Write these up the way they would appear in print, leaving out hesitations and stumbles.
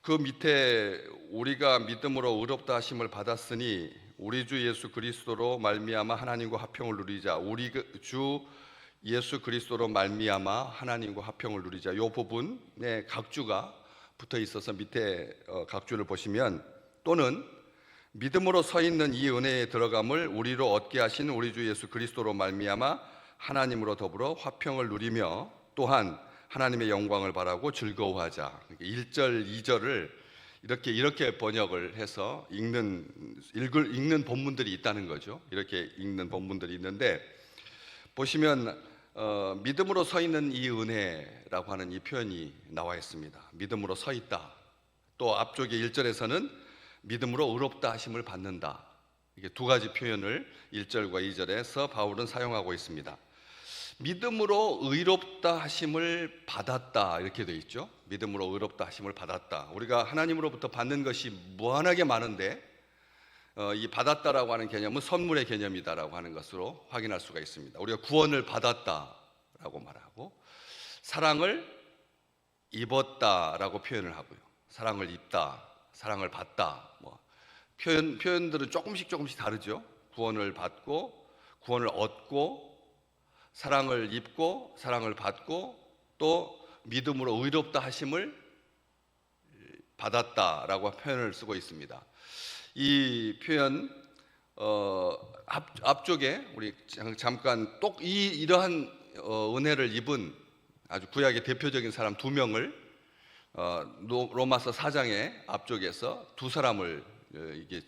그 밑에 우리가 믿음으로 의롭다 하심을 받았으니 우리 주 예수 그리스도로 말미암아 하나님과 화평을 누리자. 우리 주 예수 그리스도로 말미암아 하나님과 화평을 누리자. 이 부분에 각주가 붙어 있어서 밑에 각주를 보시면, 또는 믿음으로 서 있는 이 은혜에 들어감을 우리로 얻게 하신 우리 주 예수 그리스도로 말미암아 하나님으로 더불어 화평을 누리며 또한 하나님의 영광을 바라고 즐거워하자. 1절, 2절을 이렇게 번역을 해서 읽는 본문들이 있다는 거죠. 이렇게 읽는 본문들이 있는데, 보시면 믿음으로 서 있는 이 은혜라고 하는 이 표현이 나와 있습니다. 믿음으로 서 있다. 또 앞쪽에 1절에서는 믿음으로 의롭다 하심을 받는다. 이게 두 가지 표현을 1절과 2절에서 바울은 사용하고 있습니다. 믿음으로 의롭다 하심을 받았다, 이렇게 되어 있죠. 믿음으로 의롭다 하심을 받았다. 우리가 하나님으로부터 받는 것이 무한하게 많은데 이 받았다라고 하는 개념은 선물의 개념이다라고 하는 것으로 확인할 수가 있습니다. 우리가 구원을 받았다라고 말하고, 사랑을 입었다라고 표현을 하고요. 사랑을 입다, 사랑을 받다, 표현들은 조금씩 다르죠. 구원을 받고, 구원을 얻고, 사랑을 입고, 사랑을 받고, 또 믿음으로 의롭다 하심을 받았다라고 표현을 쓰고 있습니다. 이 표현 앞쪽에 우리 잠깐 이러한 은혜를 입은 아주 구약의 대표적인 사람 두 명을 로마서 4장의 앞쪽에서 두 사람을 이게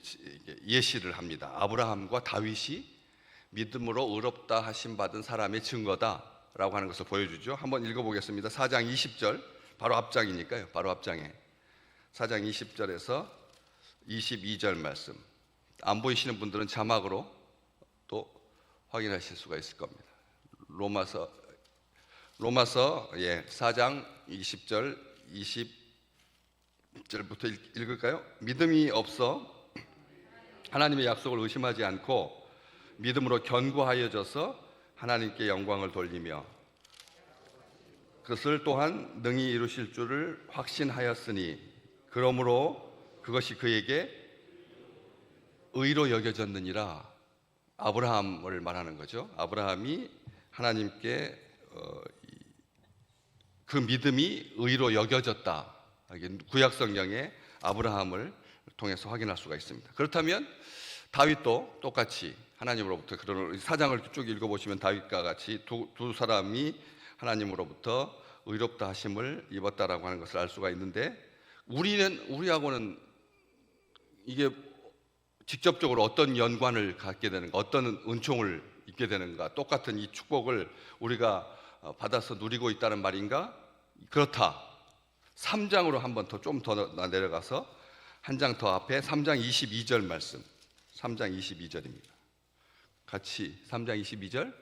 예시를 합니다. 아브라함과 다윗이 믿음으로 의롭다 하심 받은 사람의 증거다라고 하는 것을 보여주죠. 한번 읽어보겠습니다. 4장 20절, 바로 앞장이니까요. 바로 앞장에 4장 20절에서 22절 말씀. 안 보이시는 분들은 자막으로 또 확인하실 수가 있을 겁니다. 로마서 4장 20절 20절부터 읽을까요? 믿음이 없어 하나님의 약속을 의심하지 않고 믿음으로 견고하여져서 하나님께 영광을 돌리며 그것을 또한 능히 이루실 줄을 확신하였으니 그러므로 그것이 그에게 의로 여겨졌느니라. 아브라함을 말하는 거죠. 아브라함이 하나님께 그 믿음이 의로 여겨졌다. 구약 성경에 아브라함을 통해서 확인할 수가 있습니다. 그렇다면 다윗도 똑같이 하나님으로부터, 그런 사장을 쭉 읽어보시면 다윗과 같이 두 사람이 하나님으로부터 의롭다 하심을 입었다라고 하는 것을 알 수가 있는데, 우리하고는 이게 직접적으로 어떤 연관을 갖게 되는가, 어떤 은총을 입게 되는가, 똑같은 이 축복을 우리가 받아서 누리고 있다는 말인가? 그렇다. 3장으로 한번 좀 더 내려가서 한 장 더 앞에 3장 22절 말씀, 3장 22절입니다. 같이 3장 22절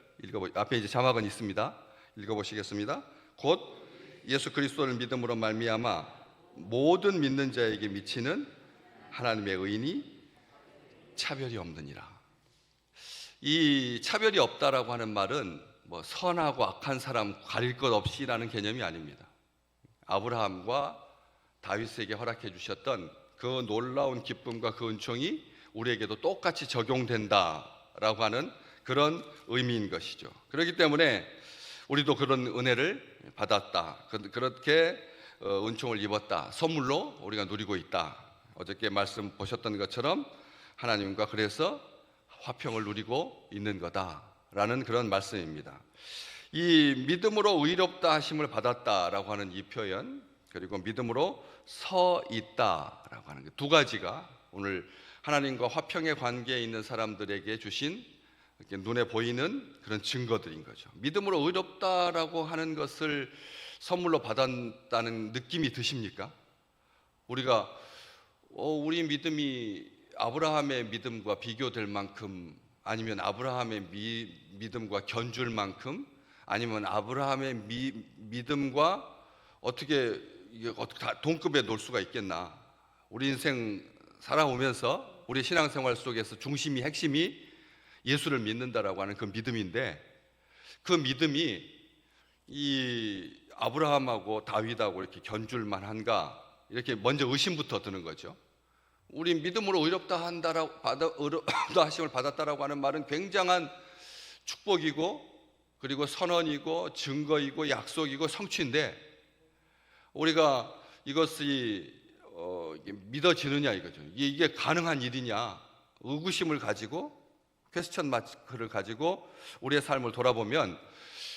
앞에 이제 자막은 있습니다. 읽어보시겠습니다. 곧 예수 그리스도를 믿음으로 말미암아 모든 믿는 자에게 미치는 하나님의 의인이 차별이 없느니라. 이 차별이 없다라고 하는 말은 선하고 악한 사람 가릴 것 없이라는 개념이 아닙니다. 아브라함과 다윗에게 허락해 주셨던 그 놀라운 기쁨과 그 은총이 우리에게도 똑같이 적용된다라고 하는 그런 의미인 것이죠. 그렇기 때문에 우리도 그런 은혜를 받았다, 그렇게 은총을 입었다, 선물로 우리가 누리고 있다. 어저께 말씀 보셨던 것처럼 하나님과 그래서 화평을 누리고 있는 거다라는 그런 말씀입니다. 이 믿음으로 의롭다 하심을 받았다라고 하는 이 표현, 그리고 믿음으로 서 있다라고 하는 두 가지가 오늘 하나님과 화평의 관계에 있는 사람들에게 주신 눈에 보이는 그런 증거들인 거죠. 믿음으로 의롭다라고 하는 것을 선물로 받았다는 느낌이 드십니까? 우리가 우리 믿음이 아브라함의 믿음과 비교될 만큼, 아니면 아브라함의 믿음과 견줄 만큼, 아니면 아브라함의 믿음과 어떻게 다 동급에 놓을 수가 있겠나? 우리 인생 살아오면서 우리 신앙생활 속에서 핵심이 예수를 믿는다라고 하는 그 믿음인데, 그 믿음이 이 아브라함하고 다윗하고 이렇게 견줄 만한가? 이렇게 먼저 의심부터 드는 거죠. 우리 믿음으로 의롭다 한다라고 의롭다 하심을 받았다라고 하는 말은 굉장한 축복이고 그리고 선언이고 증거이고 약속이고 성취인데 우리가 이것이 이게 믿어지느냐 이거죠. 이게 가능한 일이냐 의구심을 가지고 퀘스천 마크를 가지고 우리의 삶을 돌아보면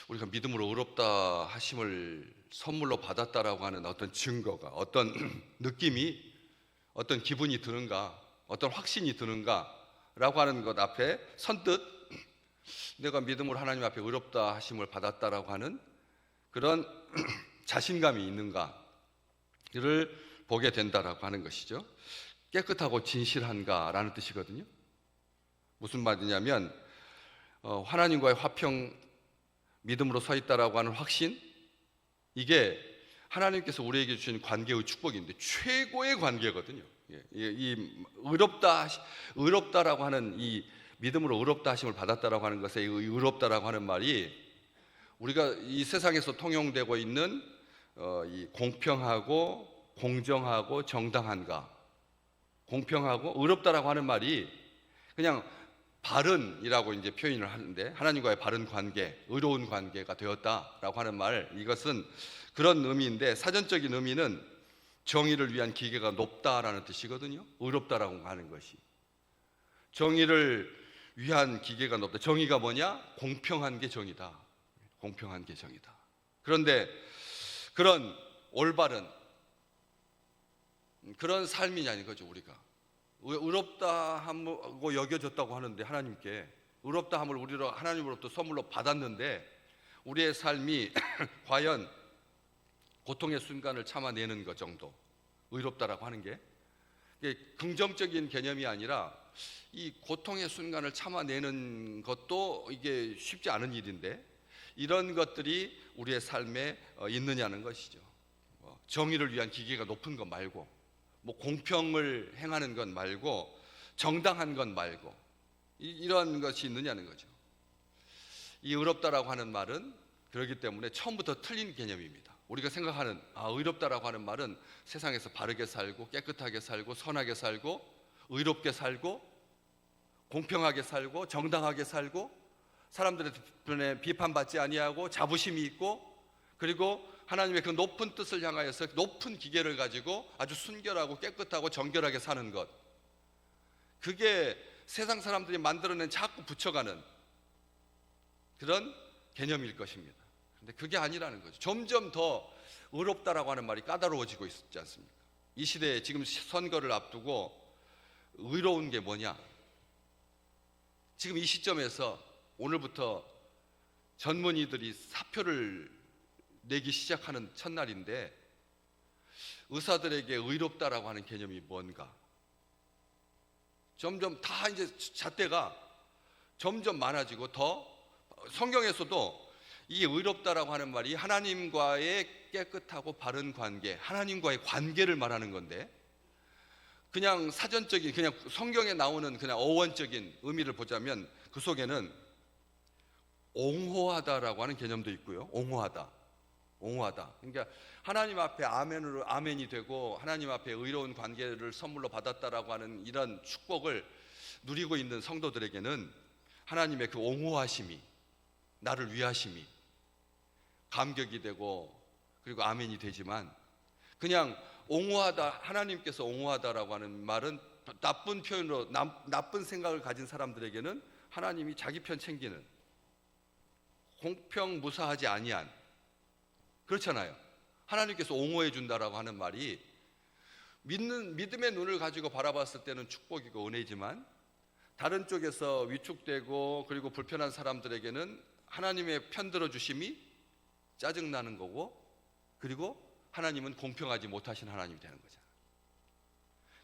우리가 믿음으로 의롭다 하심을 선물로 받았다라고 하는 어떤 증거가 어떤 느낌이 어떤 기분이 드는가 어떤 확신이 드는가라고 하는 것 앞에 선뜻 내가 믿음으로 하나님 앞에 의롭다 하심을 받았다라고 하는 그런 자신감이 있는가를 보게 된다라고 하는 것이죠. 깨끗하고 진실한가라는 뜻이거든요. 무슨 말이냐면 하나님과의 화평 믿음으로 서 있다라고 하는 확신 이게 하나님께서 우리에게 주신 관계의 축복인데 최고의 관계거든요. 이 의롭다라고 하는 이 믿음으로 의롭다 하심을 받았다라고 하는 것에 이 의롭다라고 하는 말이 우리가 이 세상에서 통용되고 있는 이 공평하고 공정하고 정당한가 공평하고 의롭다라고 하는 말이 그냥 바른이라고 이제 표현을 하는데 하나님과의 바른 관계, 의로운 관계가 되었다라고 하는 말 이것은 그런 의미인데 사전적인 의미는 정의를 위한 기계가 높다라는 뜻이거든요. 의롭다라고 하는 것이 정의를 위한 기계가 높다. 정의가 뭐냐? 공평한 게 정의다. 공평한 게 정의다. 그런데 그런 올바른 그런 삶이 아닌 거죠. 우리가 의롭다하고 여겨졌다고 하는데 하나님께 의롭다함을 우리로 하나님으로부터 선물로 받았는데 우리의 삶이 과연 고통의 순간을 참아내는 것 정도 의롭다라고 하는 게 이게 긍정적인 개념이 아니라 이 고통의 순간을 참아내는 것도 이게 쉽지 않은 일인데 이런 것들이 우리의 삶에 있느냐는 것이죠. 정의를 위한 기계가 높은 것 말고 뭐 공평을 행하는 것 말고 정당한 것 말고 이런 것이 있느냐는 거죠. 이 의롭다라고 하는 말은 그렇기 때문에 처음부터 틀린 개념입니다. 우리가 생각하는 의롭다라고 하는 말은 세상에서 바르게 살고 깨끗하게 살고 선하게 살고 의롭게 살고 공평하게 살고 정당하게 살고 사람들의 비판받지 아니하고 자부심이 있고 그리고 하나님의 그 높은 뜻을 향하여서 높은 기계를 가지고 아주 순결하고 깨끗하고 정결하게 사는 것 그게 세상 사람들이 만들어낸 자꾸 붙여가는 그런 개념일 것입니다. 근데 그게 아니라는 거죠. 점점 더 의롭다라고 하는 말이 까다로워지고 있지 않습니까? 이 시대에 지금 선거를 앞두고 의로운 게 뭐냐? 지금 이 시점에서 오늘부터 전문의들이 사표를 내기 시작하는 첫날인데 의사들에게 의롭다라고 하는 개념이 뭔가? 점점 다 이제 잣대가 점점 많아지고 더 성경에서도 이 의롭다라고 하는 말이 하나님과의 깨끗하고 바른 관계, 하나님과의 관계를 말하는 건데 그냥 사전적인 그냥 성경에 나오는 그냥 어원적인 의미를 보자면 그 속에는 옹호하다라고 하는 개념도 있고요. 옹호하다. 그러니까 하나님 앞에 아멘이 되고 하나님 앞에 의로운 관계를 선물로 받았다라고 하는 이런 축복을 누리고 있는 성도들에게는 하나님의 그 옹호하심이 나를 위하심이 감격이 되고 그리고 아멘이 되지만 그냥 옹호하다 하나님께서 옹호하다라고 하는 말은 나쁜 표현으로 나쁜 생각을 가진 사람들에게는 하나님이 자기 편 챙기는 공평무사하지 아니한 그렇잖아요. 하나님께서 옹호해 준다라고 하는 말이 믿음의 눈을 가지고 바라봤을 때는 축복이고 은혜지만 다른 쪽에서 위축되고 그리고 불편한 사람들에게는 하나님의 편들어 주심이 짜증나는 거고 그리고 하나님은 공평하지 못하신 하나님이 되는 거잖아요.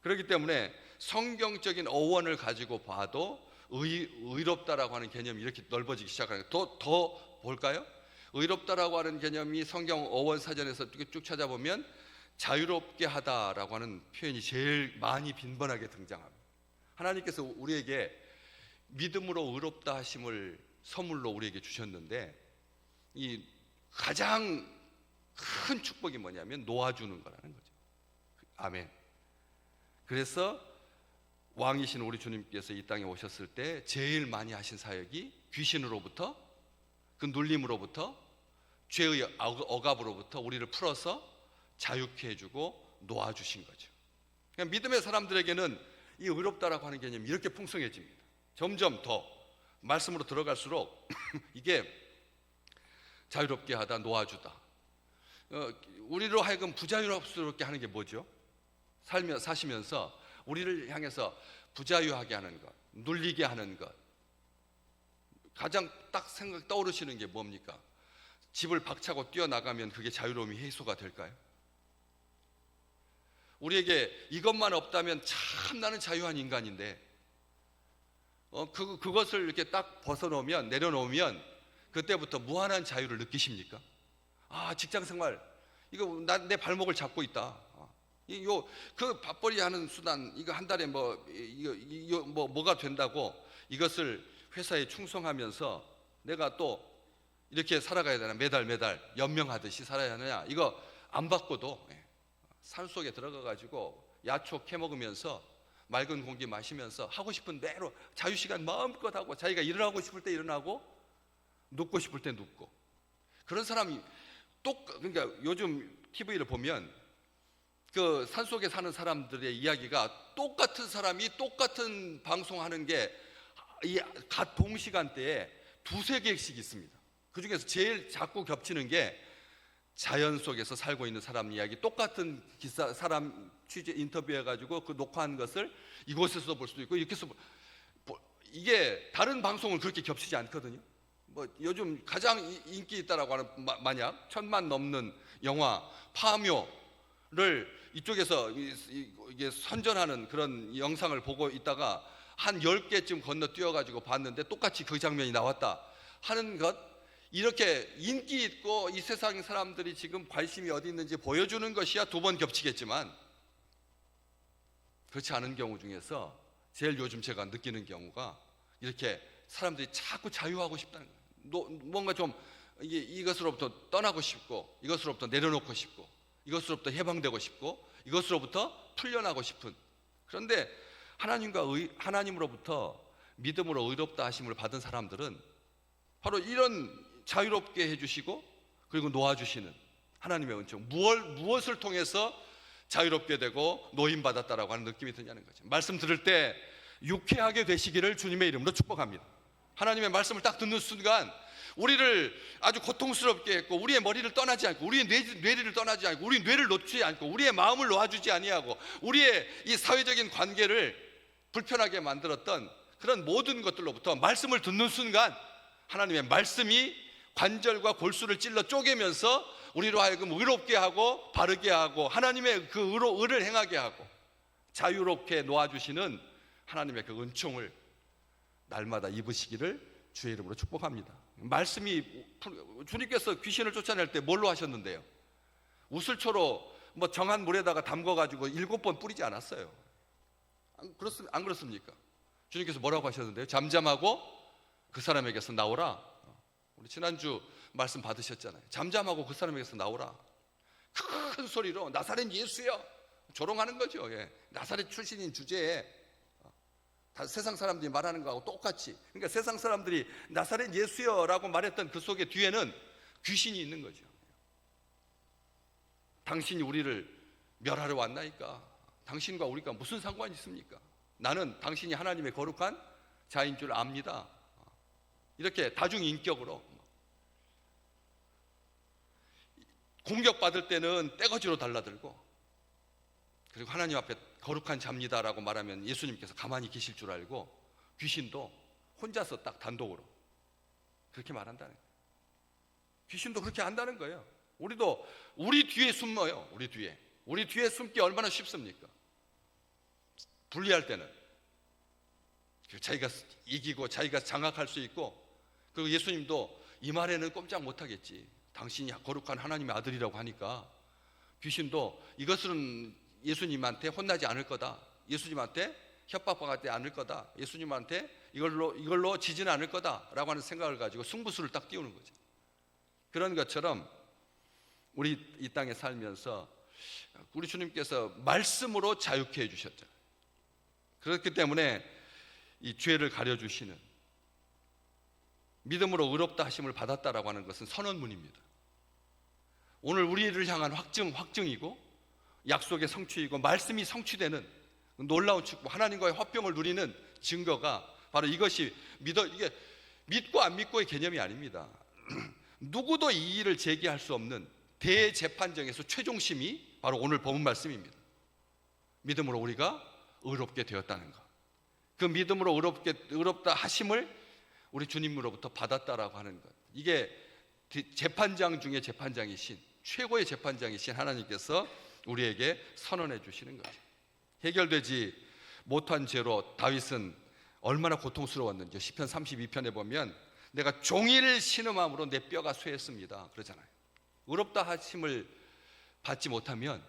그렇기 때문에 성경적인 어원을 가지고 봐도 의롭다라고 하는 개념이 이렇게 넓어지기 시작하는 거예요. 더 볼까요? 의롭다라고 하는 개념이 성경 어원 사전에서 쭉 찾아보면 자유롭게 하다라고 하는 표현이 제일 많이 빈번하게 등장합니다. 하나님께서 우리에게 믿음으로 의롭다 하심을 선물로 우리에게 주셨는데 이 가장 큰 축복이 뭐냐면 놓아주는 거라는 거죠. 아멘. 그래서 왕이신 우리 주님께서 이 땅에 오셨을 때 제일 많이 하신 사역이 귀신으로부터, 그 눌림으로부터, 죄의 억압으로부터 우리를 풀어서 자유케 해주고 놓아주신 거죠. 그러니까 믿음의 사람들에게는 이 의롭다라고 하는 개념이 이렇게 풍성해집니다. 점점 더 말씀으로 들어갈수록 이게 자유롭게 하다, 놓아주다. 우리로 하여금 부자유롭게 하는 게 뭐죠? 사시면서 우리를 향해서 부자유하게 하는 것, 눌리게 하는 것. 가장 딱 떠오르시는 게 뭡니까? 집을 박차고 뛰어나가면 그게 자유로움이 해소가 될까요? 우리에게 이것만 없다면 참 나는 자유한 인간인데, 그것을 이렇게 딱 벗어놓으면, 내려놓으면 그때부터 무한한 자유를 느끼십니까? 아, 직장 생활, 이거 내 발목을 잡고 있다. 그 밥벌이 하는 수단, 이거 한 달에 뭐가 된다고 이것을 회사에 충성하면서 내가 또 이렇게 살아가야 되나? 매달 연명하듯이 살아야 하느냐? 이거 안 바꿔도 산속에 들어가 가지고 야초 캐 먹으면서 맑은 공기 마시면서 하고 싶은 대로 자유시간 마음껏 하고, 자기가 일어나고 싶을 때 일어나고 눕고 싶을 때 눕고. 그런 사람이 그러니까 요즘 TV를 보면 그 산속에 사는 사람들의 이야기가, 똑같은 사람이 똑같은 방송하는 게 갓 동시간대에 두세 개씩 있습니다. 그 중에서 제일 자꾸 겹치는 게 자연 속에서 살고 있는 사람 이야기, 똑같은 사람 취재 인터뷰해가지고 그 녹화한 것을 이곳에서 볼 수도 있고 이렇게서 이게 다른 방송은 그렇게 겹치지 않거든요. 뭐 요즘 가장 인기 있다라고 하는, 만약 1000만 넘는 영화 파묘를 이쪽에서 이게 선전하는 그런 영상을 보고 있다가 한 10개쯤 건너뛰어가지고 봤는데 똑같이 그 장면이 나왔다 하는 것, 이렇게 인기 있고 이 세상 사람들이 지금 관심이 어디 있는지 보여주는 것이야 두 번 겹치겠지만, 그렇지 않은 경우 중에서 제일 요즘 제가 느끼는 경우가, 이렇게 사람들이 자꾸 자유하고 싶다는 거예요. 뭔가 좀 이것으로부터 떠나고 싶고, 이것으로부터 내려놓고 싶고, 이것으로부터 해방되고 싶고, 이것으로부터 풀려나고 싶은. 그런데 하나님으로부터 믿음으로 의롭다 하심을 받은 사람들은 바로 이런 자유롭게 해주시고 그리고 놓아주시는 하나님의 은총, 무엇을 통해서 자유롭게 되고 노임받았다라고 하는 느낌이 드냐는 거죠. 말씀 들을 때 유쾌하게 되시기를 주님의 이름으로 축복합니다. 하나님의 말씀을 딱 듣는 순간 우리를 아주 고통스럽게 했고, 우리의 머리를 떠나지 않고, 우리의 뇌리를 떠나지 않고, 우리 뇌를 놓지 않고, 우리의 마음을 놓아주지 아니하고, 우리의 이 사회적인 관계를 불편하게 만들었던 그런 모든 것들로부터 말씀을 듣는 순간 하나님의 말씀이 관절과 골수를 찔러 쪼개면서 우리로 하여금 의롭게 하고 바르게 하고 하나님의 그 의를 행하게 하고 자유롭게 놓아주시는 하나님의 그 은총을 날마다 입으시기를 주의 이름으로 축복합니다. 말씀이, 주님께서 귀신을 쫓아낼 때 뭘로 하셨는데요? 우슬초로 뭐 정한 물에다가 담궈가지고 7번 뿌리지 않았어요. 안 그렇습니까? 주님께서 뭐라고 하셨는데요? 잠잠하고 그 사람에게서 나오라. 우리 지난주 말씀 받으셨잖아요. 잠잠하고 그 사람에게서 나오라. 큰 소리로 나사렛 예수여, 조롱하는 거죠. 나사렛 출신인 주제에 다 세상 사람들이 말하는 거하고 똑같이. 그러니까 세상 사람들이 나사렛 예수여라고 말했던 그 속에 뒤에는 귀신이 있는 거죠. 당신이 우리를 멸하러 왔나이까? 당신과 우리가 무슨 상관이 있습니까? 나는 당신이 하나님의 거룩한 자인 줄 압니다. 이렇게 다중인격으로 공격받을 때는 떼거지로 달라들고, 그리고 하나님 앞에 거룩한 자입니다라고 말하면 예수님께서 가만히 계실 줄 알고 귀신도 혼자서 딱 단독으로 그렇게 말한다는 거예요. 귀신도 그렇게 한다는 거예요. 우리도 우리 뒤에 숨어요. 우리 뒤에 숨기 얼마나 쉽습니까? 분리할 때는 자기가 이기고 자기가 장악할 수 있고, 그리고 예수님도 이 말에는 꼼짝 못하겠지. 당신이 거룩한 하나님의 아들이라고 하니까 귀신도 이것은 예수님한테 혼나지 않을 거다, 예수님한테 협박받지 않을 거다, 예수님한테 이걸로 지지는 않을 거다라고 하는 생각을 가지고 승부수를 딱 띄우는 거죠. 그런 것처럼 우리 이 땅에 살면서 우리 주님께서 말씀으로 자유케 해주셨잖아요. 그렇기 때문에 이 죄를 가려주시는, 믿음으로 의롭다 하심을 받았다라고 하는 것은 선언문입니다. 오늘 우리를 향한 확증이고 약속의 성취이고 말씀이 성취되는 놀라운 축복, 하나님과의 화평을 누리는 증거가 바로 이것이 이게 믿고 안 믿고의 개념이 아닙니다. 누구도 이의를 제기할 수 없는 대재판정에서 최종심이 바로 오늘 본문 말씀입니다. 믿음으로 우리가 의롭게 되었다는 것, 그 믿음으로 의롭다 하심을 우리 주님으로부터 받았다라고 하는 것, 이게 재판장 중에 재판장이신, 최고의 재판장이신 하나님께서 우리에게 선언해 주시는 거죠. 해결되지 못한 죄로 다윗은 얼마나 고통스러웠는지 시편 32편에 보면 내가 종일 신음함으로 내 뼈가 쇠했습니다 그러잖아요. 의롭다 하심을 받지 못하면,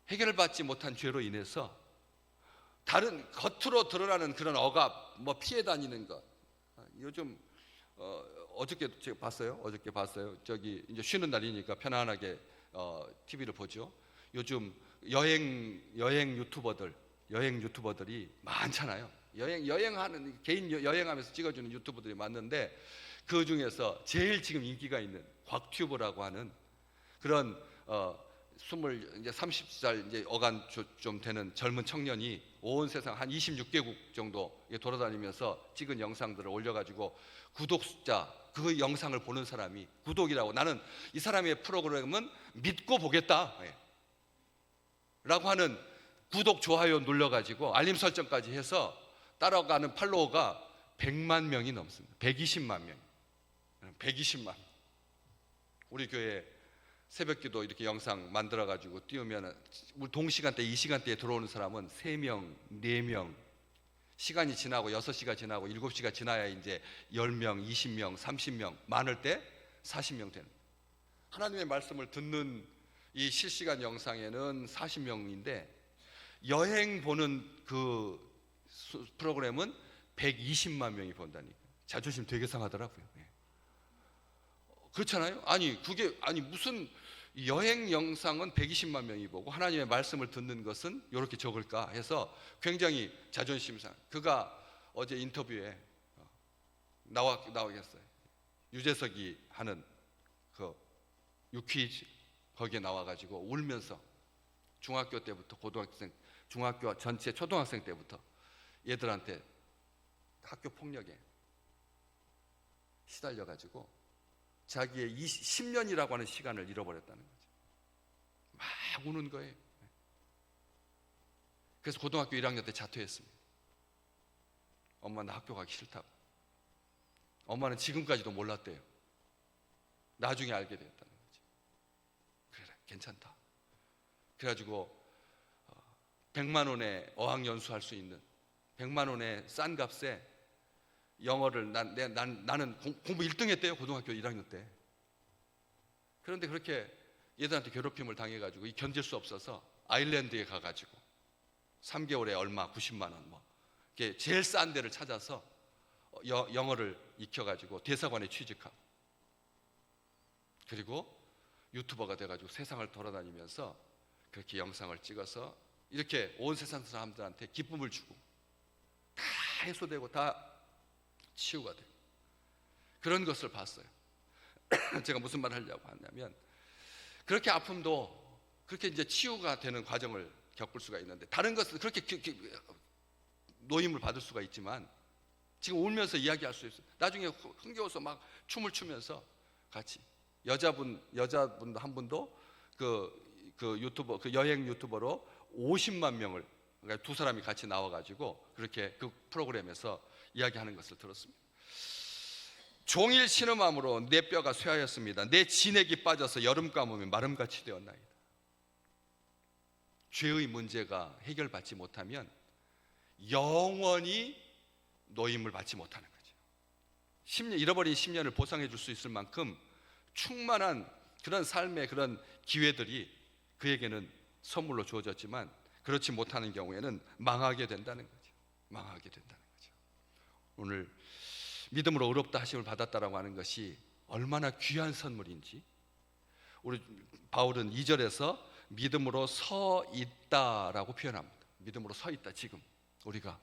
해결을 받지 못한 죄로 인해서 다른 겉으로 드러나는 그런 억압, 피해 다니는 것, 요즘 어저께 제가 봤어요. 저기 이제 쉬는 날이니까 편안하게 TV를 보죠. 요즘 여행 유튜버들이 많잖아요. 여행하는, 개인 여행하면서 찍어주는 유튜버들이 많은데, 그 중에서 제일 지금 인기가 있는 곽튜브라고 하는 그런 30살 이제 어간 좀 되는 젊은 청년이 온 세상 한 26개국 정도 돌아다니면서 찍은 영상들을 올려가지고 구독자, 그 영상을 보는 사람이, 구독이라고, 나는 이 사람의 프로그램은 믿고 보겠다 라고 하는 구독, 좋아요 눌러가지고 알림 설정까지 해서 따라가는 팔로워가 100만 명이 넘습니다. 120만 명. 120만. 우리 교회 새벽기도 이렇게 영상 만들어가지고 띄우면 우리 동시간대, 이 시간대에 들어오는 사람은 3명, 4명, 시간이 지나고 6시가 지나고 7시가 지나야 이제 10명, 20명, 30명, 많을 때 40명 되는, 하나님의 말씀을 듣는 이 실시간 영상에는 40명인데 여행 보는 그 프로그램은 120만 명이 본다니까. 자존심 되게 상하더라고요. 그렇잖아요. 아니 무슨 여행 영상은 120만 명이 보고 하나님의 말씀을 듣는 것은 이렇게 적을까 해서 굉장히 자존심 상. 그가 어제 인터뷰에 나오겠어요. 유재석이 하는 그 유퀴즈, 거기에 나와가지고 울면서 중학교 때부터 고등학생, 중학교 전체 초등학생 때부터 얘들한테 학교 폭력에 시달려가지고 자기의 10년이라고 하는 시간을 잃어버렸다는 거죠. 막 우는 거예요. 그래서 고등학교 1학년 때 자퇴했습니다. 엄마, 나 학교 가기 싫다고. 엄마는 지금까지도 몰랐대요. 나중에 알게 되었다는 거죠. 그래, 괜찮다. 그래가지고 100만 원에 어학연수 할 수 있는, 100만 원의 싼 값에 영어를 나는 공부 1등 했대요. 고등학교 1학년 때. 그런데 그렇게 얘들한테 괴롭힘을 당해가지고 견딜 수 없어서 아일랜드에 가가지고 3개월에 얼마, 90만 원 이렇게 제일 싼 데를 찾아서 영어를 익혀가지고 대사관에 취직하고, 그리고 유튜버가 돼가지고 세상을 돌아다니면서 그렇게 영상을 찍어서 이렇게 온 세상 사람들한테 기쁨을 주고, 다 해소되고 다 치유가 돼요. 그런 것을 봤어요. 제가 무슨 말을 하려고 하냐면, 그렇게 아픔도 그렇게 이제 치유가 되는 과정을 겪을 수가 있는데, 다른 것은 그렇게 노임을 받을 수가 있지만 지금 울면서 이야기할 수 있어요. 나중에 흥겨워서 막 춤을 추면서 같이 여자분 한 분도 그 유튜버, 그 여행 유튜버로 50만 명을, 그러니까 두 사람이 같이 나와가지고 그렇게 그 프로그램에서 이야기하는 것을 들었습니다. 종일 신음함으로 내 뼈가 쇠하였습니다. 내 진액이 빠져서 여름 가뭄이 마름같이 되었나이다. 죄의 문제가 해결받지 못하면 영원히 노임을 받지 못하는 거죠. 잃어버린 10년을 보상해 줄 수 있을 만큼 충만한 그런 삶의 그런 기회들이 그에게는 선물로 주어졌지만, 그렇지 못하는 경우에는 망하게 된다는 거죠. 망하게 된다는 거죠. 오늘 믿음으로 의롭다 하심을 받았다라고 하는 것이 얼마나 귀한 선물인지, 우리 바울은 2절에서 믿음으로 서 있다라고 표현합니다. 믿음으로 서 있다. 지금 우리가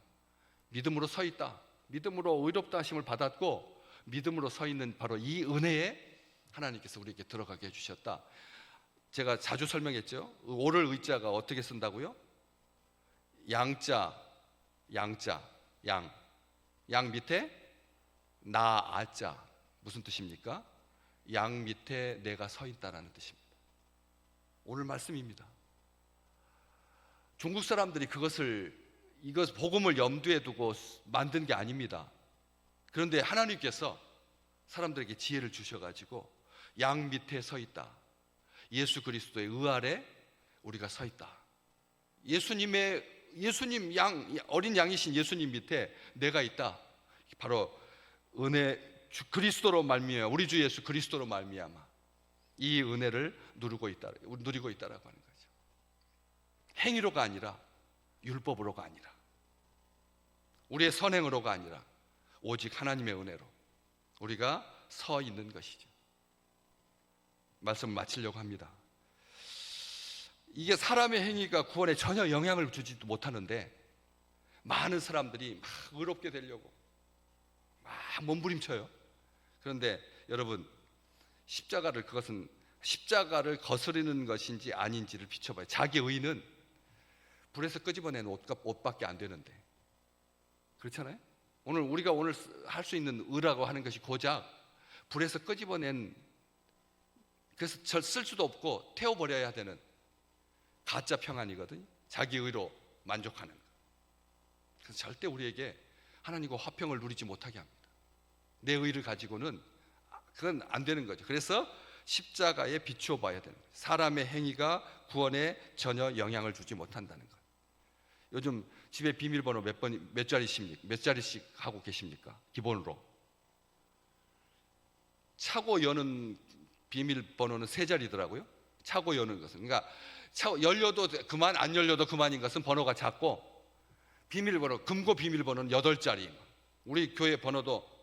믿음으로 서 있다. 믿음으로 의롭다 하심을 받았고 믿음으로 서 있는 바로 이 은혜에 하나님께서 우리에게 들어가게 해주셨다. 제가 자주 설명했죠. 오를 의자가 어떻게 쓴다고요? 양자, 양 밑에 나 아자. 무슨 뜻입니까? 양 밑에 내가 서 있다라는 뜻입니다. 오늘 말씀입니다. 중국 사람들이 이것 복음을 염두에 두고 만든 게 아닙니다. 그런데 하나님께서 사람들에게 지혜를 주셔가지고 양 밑에 서 있다. 예수 그리스도의 의 아래 우리가 서 있다. 예수님 어린 양이신 예수님 밑에 내가 있다. 바로 은혜 그리스도로 말미암아 우리 주 예수 그리스도로 말미암아 이 은혜를 누리고 있다라고 하는 거죠. 행위로가 아니라 율법으로가 아니라 우리의 선행으로가 아니라 오직 하나님의 은혜로 우리가 서 있는 것이죠. 말씀을 마치려고 합니다. 이게 사람의 행위가 구원에 전혀 영향을 주지도 못하는데 많은 사람들이 막 의롭게 되려고 막 몸부림쳐요. 그런데 여러분 그것은 십자가를 거스르는 것인지 아닌지를 비춰봐요. 자기 의는 불에서 끄집어낸 옷밖에 안 되는데 그렇잖아요. 우리가 할 수 있는 의라고 하는 것이 고작 불에서 끄집어낸 그래서 쓸 수도 없고 태워버려야 되는 가짜 평안이거든요. 자기 의로 만족하는 것. 그래서 절대 우리에게 하나님과 화평을 누리지 못하게 합니다. 내 의를 가지고는 그건 안 되는 거죠. 그래서 십자가에 비추어 봐야 되는 거예요. 사람의 행위가 구원에 전혀 영향을 주지 못한다는 것. 요즘 집에 비밀번호 몇 자리씩 하고 계십니까? 기본으로 차고 여는 비밀번호는 3자리더라고요. 차고 여는 것은 그러니까 열려도 그만 안 열려도 그만인 것은 번호가 작고 비밀번호 금고 비밀번호는 8자리. 우리 교회 번호도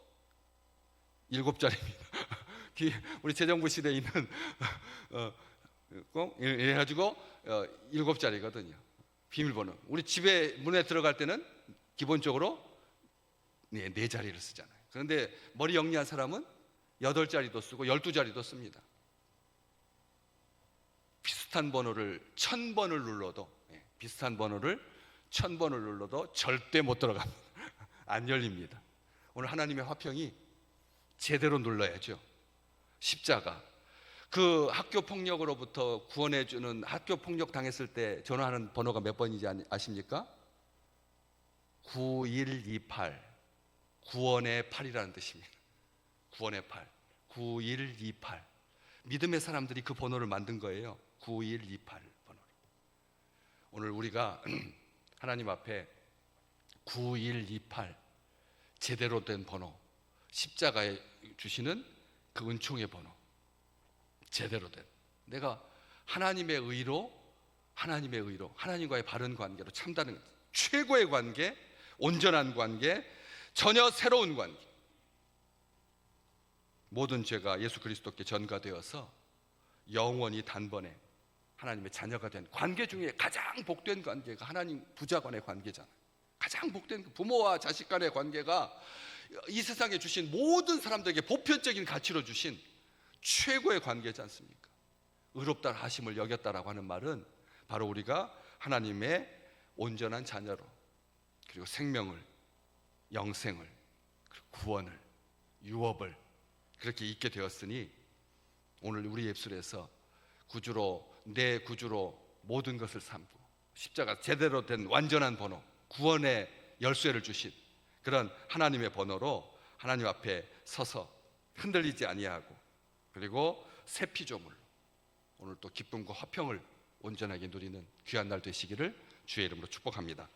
7자리입니다. 우리 재정부 시대에 있는 이래가지고 7자리거든요. 비밀번호. 우리 집에 문에 들어갈 때는 기본적으로 4자리를 쓰잖아요. 그런데 머리 영리한 사람은 8자리도 쓰고 12자리도 씁니다. 비슷한 번호를 1000번을 눌러도 절대 못 들어갑니다. 안 열립니다. 오늘 하나님의 화평이 제대로 눌러야죠. 십자가. 그 학교 폭력으로부터 구원해주는 학교 폭력 당했을 때 전화하는 번호가 몇 번인지 아십니까? 9128. 구원의 8이라는 뜻입니다. 구원의 8. 9128. 믿음의 사람들이 그 번호를 만든 거예요. 9128 번호를. 오늘 우리가 하나님 앞에 9128 제대로 된 번호, 십자가에 주시는 그 은총의 번호, 제대로 된 내가 하나님의 의로 하나님과의 바른 관계로 참다는 최고의 관계, 온전한 관계, 전혀 새로운 관계. 모든 죄가 예수 그리스도께 전가되어서 영원히 단번에 하나님의 자녀가 된 관계 중에 가장 복된 관계가 하나님 부자 간의 관계잖아요. 가장 복된 부모와 자식 간의 관계가 이 세상에 주신 모든 사람들에게 보편적인 가치로 주신 최고의 관계지 않습니까? 의롭다 하심을 여겼다라고 하는 말은 바로 우리가 하나님의 온전한 자녀로 그리고 생명을, 영생을, 그리고 구원을, 유업을 그렇게 잊게 되었으니 오늘 우리 입술에서 내 구주로 모든 것을 삼고 십자가 제대로 된 완전한 번호, 구원의 열쇠를 주신 그런 하나님의 번호로 하나님 앞에 서서 흔들리지 아니하고 그리고 새 피조물로 오늘 또 기쁨과 화평을 온전하게 누리는 귀한 날 되시기를 주의 이름으로 축복합니다.